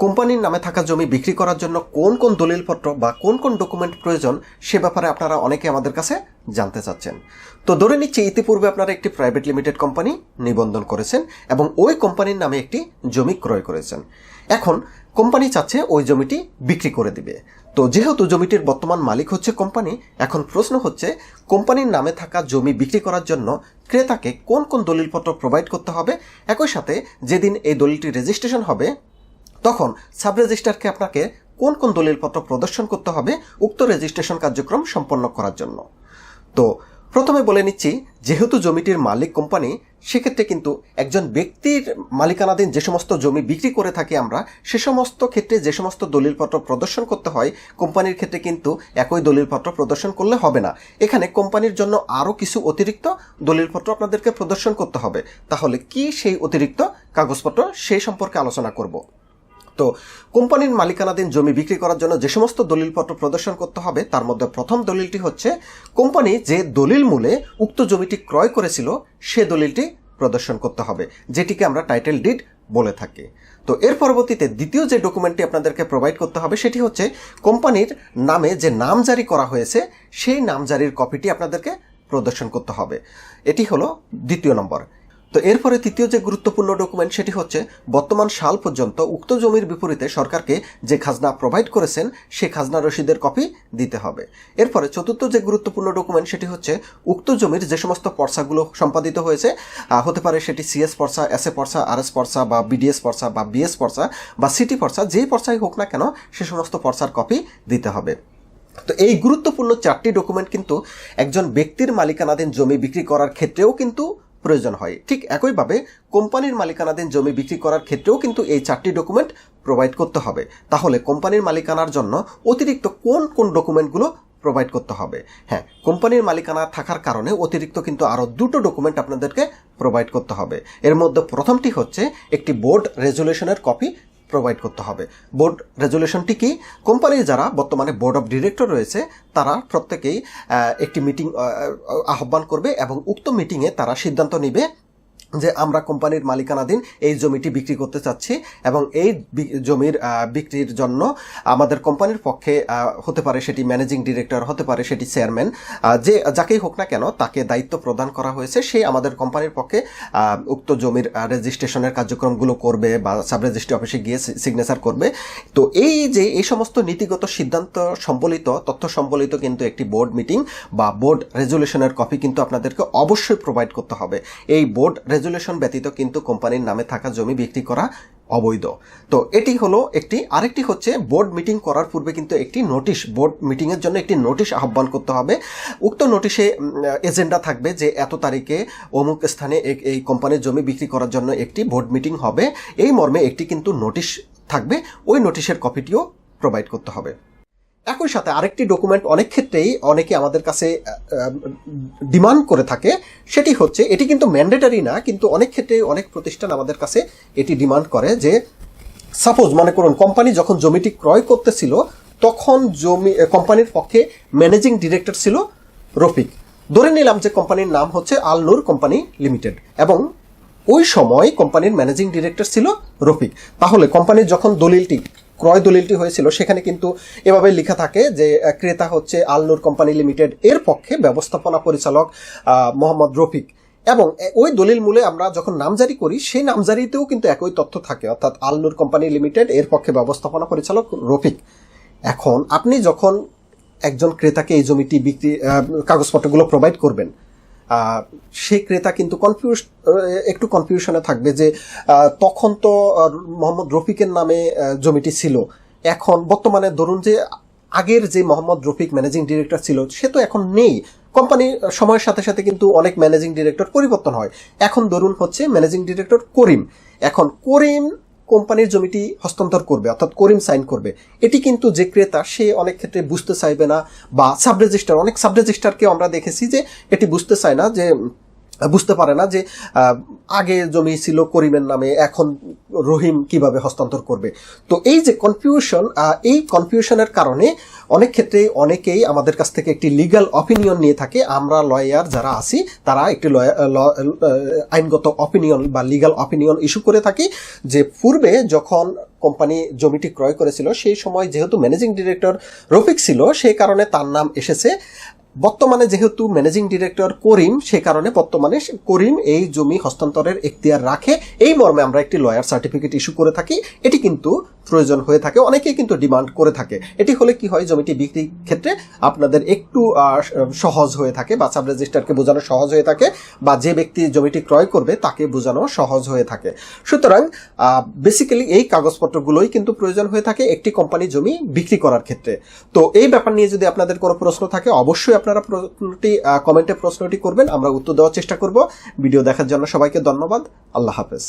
কোম্পানির নামে থাকা জমি বিক্রি করার জন্য কোন কোন দলিলপত্র বা কোন কোন ডকুমেন্ট প্রয়োজন সে ব্যাপারে আপনারা অনেকে আমাদের কাছে জানতে চাচ্ছেন। তো ধরে নিচ্ছি ইতিপূর্বে আপনারা একটি প্রাইভেট লিমিটেড কোম্পানি নিবন্ধন করেছেন এবং ওই কোম্পানির নামে একটি জমি ক্রয় করেছেন। এখন কোম্পানি চাচ্ছে ওই জমিটি বিক্রি করে দিবে। তো যেহেতু জমিটির বর্তমান মালিক হচ্ছে কোম্পানি, এখন প্রশ্ন হচ্ছে কোম্পানির নামে থাকা জমি বিক্রি করার জন্য ক্রেতাকে কোন কোন দলিলপত্র প্রোভাইড করতে হবে। একই সাথে যেদিন এই দলিলটি রেজিস্ট্রেশন হবে তখন সাব রেজিস্ট্রারকে আপনাকে কোন কোন দলিলপত্র প্রদর্শন করতে হবে উক্ত রেজিস্ট্রেশন কার্যক্রম সম্পন্ন করার জন্য। তো প্রথমে বলে নিচ্ছি, যেহেতু জমিটির মালিক কোম্পানি, সেক্ষেত্রে কিন্তু একজন ব্যক্তির মালিকানাধীন যে সমস্ত জমি বিক্রি করে থাকি আমরা, সে সমস্ত ক্ষেত্রে যে সমস্ত দলিলপত্র প্রদর্শন করতে হয় কোম্পানির ক্ষেত্রে কিন্তু একই দলিলপত্র প্রদর্শন করলে হবে না। এখানে কোম্পানির জন্য আরও কিছু অতিরিক্ত দলিলপত্র আপনাদেরকে প্রদর্শন করতে হবে। তাহলে কি সেই অতিরিক্ত কাগজপত্র সেই সম্পর্কে আলোচনা করব। তো কোম্পানির মালিকানাধীন জমি বিক্রি করার জন্য যে সমস্ত দলিলপত্র প্রদর্শন করতে হবে তার মধ্যে প্রথম দলিলটি হচ্ছে কোম্পানি যে দলিল মূলে উক্ত জমিটি ক্রয় করেছিল সে দলিলটি প্রদর্শন করতে হবে, যেটিকে আমরা টাইটেল ডিড বলে থাকি। তো এর পরবর্তীতে দ্বিতীয় যে ডকুমেন্টটি আপনাদেরকে প্রোভাইড করতে হবে সেটি হচ্ছে কোম্পানির নামে যে নামজারি করা হয়েছে সেই নামজারির কপিটি আপনাদেরকে প্রদর্শন করতে হবে। এটি হলো দ্বিতীয় নম্বর। তো এরপরে তৃতীয় যে গুরুত্বপূর্ণ ডকুমেন্ট সেটি হচ্ছে বর্তমান সাল পর্যন্ত উক্ত জমির বিপরীতে সরকারকে যে খাজনা প্রোভাইড করেছেন সেই খাজনা রসিদের কপি দিতে হবে। এরপরে চতুর্থ যে গুরুত্বপূর্ণ ডকুমেন্ট সেটি হচ্ছে উক্ত জমির যে সমস্ত পর্চাগুলো সম্পাদিত হয়েছে, হতে পারে সেটি সিএস পর্চা, এসএ পর্চা, আরএস পর্চা বা বিডিএস পর্চা বা বিএস পর্চা বা সিটি পর্চা, যেই পর্চাই হোক না কেন সে সমস্ত পর্চার কপি দিতে হবে। তো এই গুরুত্বপূর্ণ চারটি ডকুমেন্ট কিন্তু একজন ব্যক্তির মালিকানাধীন জমি বিক্রি করার ক্ষেত্রেও কিন্তু প্রয়োজন হয়। ঠিক একইভাবে কোম্পানির মালিকানাধীন জমি বিক্রি করার ক্ষেত্রেও কিন্তু এই চারটি ডকুমেন্ট প্রোভাইড করতে হবে। তাহলে কোম্পানির মালিকানার জন্য অতিরিক্ত কোন কোন ডকুমেন্টগুলো প্রোভাইড করতে হবে? হ্যাঁ, কোম্পানির মালিকানা থাকার কারণে অতিরিক্ত কিন্তু আরও দুটো ডকুমেন্ট আপনাদেরকে প্রোভাইড করতে হবে। এর মধ্যে প্রথমটি হচ্ছে একটি বোর্ড রেজুলেশনের কপি প্রোভাইড করতে হবে। বোর্ড রেজুলেশনটি কি? কোম্পানির যারা বর্তমানে বোর্ড অফ ডিরেক্টর রয়েছে তারা প্রত্যেকেই একটি মিটিং আহ্বান করবে এবং উক্ত মিটিংয়ে তারা সিদ্ধান্ত নেবে যে আমরা কোম্পানির মালিকানাধীন এই জমিটি বিক্রি করতে চাচ্ছি এবং এই জমির বিক্রির জন্য আমাদের কোম্পানির পক্ষে হতে পারে সেটি ম্যানেজিং ডিরেক্টর, হতে পারে সেটি চেয়ারম্যান, যে যাকেই হোক না কেন তাকে দায়িত্ব প্রদান করা হয়েছে, সে আমাদের কোম্পানির পক্ষে উক্ত জমির রেজিস্ট্রেশনের কার্যক্রমগুলো করবে বা সাব রেজিস্ট্রি অফিসে গিয়ে সিগনেচার করবে। তো এই সমস্ত নীতিগত সিদ্ধান্ত সম্বলিত, তথ্য সম্বলিত কিন্তু একটি বোর্ড মিটিং বা বোর্ড রেজুলেশনের কপি কিন্তু আপনাদেরকে অবশ্যই প্রোভাইড করতে হবে। এই বোর্ড রেজুলেশন ব্যতীত কিন্তু কোম্পানির নামে থাকা জমি বিক্রি করা অবৈধ। তো এটি হলো একটি। আরেকটি হচ্ছে বোর্ড মিটিং করার পূর্বে কিন্তু একটি নোটিশ, বোর্ড মিটিংয়ের জন্য একটি নোটিশ আহ্বান করতে হবে। উক্ত নোটিশে এজেন্ডা থাকবে যে এত তারিখে অমুক স্থানে এই কোম্পানির জমি বিক্রি করার জন্য একটি বোর্ড মিটিং হবে, এই মর্মে একটি কিন্তু নোটিশ থাকবে। ওই নোটিশের কপিটিও প্রোভাইড করতে হবে। একই সাথে আরেকটি ডকুমেন্ট অনেক ক্ষেত্রেই অনেকে আমাদের কাছে ডিমান্ড করে থাকে, সেটি হচ্ছে, এটি কিন্তু ম্যান্ডেটারি না, কিন্তু অনেক ক্ষেত্রে অনেক প্রতিষ্ঠান আমাদের কাছে এটি ডিমান্ড করে যে সাপোজ মনে করুন কোম্পানি যখন জমিটি ক্রয় করতেছিল তখন কোম্পানির পক্ষে ম্যানেজিং ডিরেক্টর ছিল রফিক। ধরে নিলাম যে কোম্পানির নাম হচ্ছে আল নূর কোম্পানি লিমিটেড এবং ওই সময় কোম্পানির ম্যানেজিং ডিরেক্টর ছিল রফিক। তাহলে কোম্পানির যখন ক্রয় দলিলটি হয়েছিল সেখানে কিন্তু এভাবে লেখা থাকে যে ক্রেতা হচ্ছে আল নূর কোম্পানি লিমিটেড, এর পক্ষে ব্যবস্থাপনা পরিচালক মোহাম্মদ রফিক। এবং ওই দলিল মূলে আমরা যখন নামজারি করি সেই নামজারিতেও কিন্তু একই তথ্য থাকে, অর্থাৎ আল নূর কোম্পানি লিমিটেড, এর পক্ষে ব্যবস্থাপনা পরিচালক রফিক। এখন আপনি যখন একজন ক্রেতাকে এই জমিটি বিক্রি কাগজপত্রগুলো প্রোভাইড করবেন, সেই ক্রেতা কিন্তু একটু কনফিউশনে থাকবে যে তখন তো মোহাম্মদ রফিকের নামে জমিটি ছিল, এখন বর্তমানে ধরুন যে আগের যে মোহাম্মদ রফিক ম্যানেজিং ডিরেক্টর ছিল সে তো এখন নেই। কোম্পানির সময়ের সাথে সাথে কিন্তু অনেক ম্যানেজিং ডিরেক্টর পরিবর্তন হয়। এখন ধরুন হচ্ছে ম্যানেজিং ডিরেক্টর করিম, এখন করিম কোম্পানির জমিটি হস্তান্তর করবে, অর্থাৎ করিম সাইন করবে। এটি কিন্তু যে ক্রেতা সে অনেক ক্ষেত্রে বুঝতে চাইবে না, বা সাব রেজিস্ট্রার, অনেক সাব রেজিস্ট্রারকে আমরা দেখেছি যে এটি বুঝতে চায় না যে বুঝতে পারে না যে আগে জমি ছিল করিমের নামে, এখন রহিম কিভাবে হস্তান্তর করবে। তো এই যে কনফিউশন, এই কনফিউশনের কারণে অনেক ক্ষেত্রে অনেকেই আমাদের কাছ থেকে একটি লিগ্যাল অপিনিয়ন নিয়ে থাকে। আমরা লয়ার যারা আছি তারা একটি আইনগত অপিনিয়ন বা লিগ্যাল অপিনিয়ন ইস্যু করে থাকি যে পূর্বে যখন কোম্পানি জমিটি ক্রয় করেছিল সেই সময় যেহেতু ম্যানেজিং ডিরেক্টর রফিক ছিল সেই কারণে তার নাম এসেছে। বর্তমানে যেহেতু ম্যানেজিং ডিরেক্টর করিম, সে কারণে বর্তমানে করিম এই জমি হস্তান্তরের এখতিয়ার রাখে, এই মর্মে আমরা একটি লয়ার সার্টিফিকেট ইস্যু করে থাকি। এটি কিন্তু প্রয়োজন হয়ে থাকে, অনেকেই কিন্তু ডিমান্ড করে থাকে। এটি হলে কি হয়, জমিটি বিক্রির ক্ষেত্রে আপনাদের একটু সহজ হয়ে থাকে, বা সাব রেজিস্ট্রারকে বোঝানো সহজ হয়ে থাকে, বা যে ব্যক্তি জমিটি ক্রয় করবে তাকে বোঝানো সহজ হয়ে থাকে। সুতরাং বেসিক্যালি এই কাগজপত্রগুলোই কিন্তু প্রয়োজন হয়ে থাকে একটি কোম্পানি জমি বিক্রি করার ক্ষেত্রে। তো এই ব্যাপার নিয়ে যদি আপনাদের কোনো প্রশ্ন থাকে অবশ্যই আপনারা প্রশ্নটি কমেন্টে প্রশ্নটি করবেন, আমরা উত্তর দেওয়ার চেষ্টা করব। ভিডিও দেখার জন্য সবাইকে ধন্যবাদ। আল্লাহ হাফেজ।